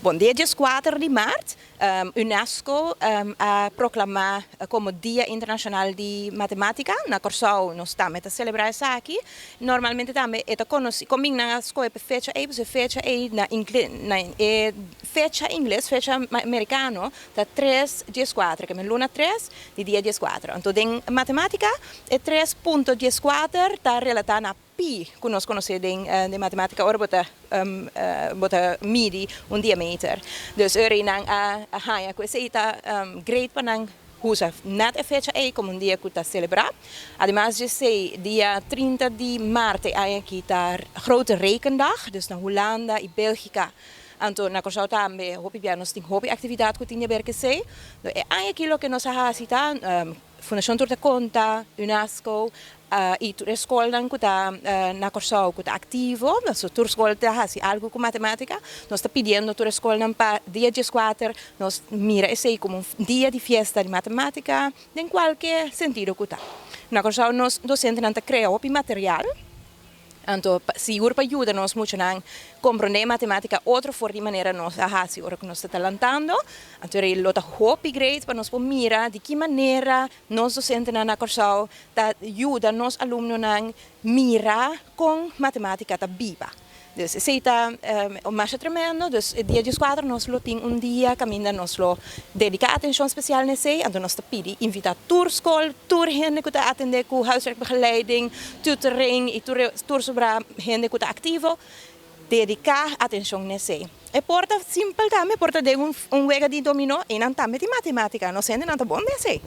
Bom, dia 4 de março, UNESCO ha proclamado como Dia Internacional de Matemática. Na Corsau nós estamos a celebrar isso aqui. Normalmente também é conhecido, combina na escola fecha na fecha inglês, fecha americano, da 3 dias 4, que é luna 3 de dia 4. Então, em matemática, é 3.14 está relatada a pi, que nós conhecemos de matemática, ora bota midi diameter. Dus er in a haya questa great panang usa net a fecha como dia que está celebrar. Además de ser dia 30 de março aqui está grote rekendag, dus na Holanda e Bélgica. Então, na Corsau também, nós temos atividade que tinha ver que sei. É aquilo que nós fazemos, Fundação Turta Conta, UNESCO, e a escola que está na Corsau que está ativo, a escola está algo com matemática, nós estamos pedindo a escola para dia 4, nós mira esse como dia de festa de matemática, em qualquer sentido que está. Na Corsau, nós docentes não criamos material. Então, seguro para ajudar nós muito a compreender matemática outra forma de maneira nós fazemos ora que nós estamos lutando. Então, ele lota hope great para nós mirar de que maneira nós docentes na Corsau ajuda nós alunos a mirar com matemática tá viva. Dus esse está mais tremendo. Dus dia 4 nós temos dia caminha nós dedicar atenção especial nesse. Então nós pedimos invitar tour gente que está atender com huiswerkbegeleiding, tutoring e tour sobre gente que está ativo, dedicar atenção nesse. E porta simples também, porta de wega de dominó e não também de matemática. Nós ainda não tá bom nesse.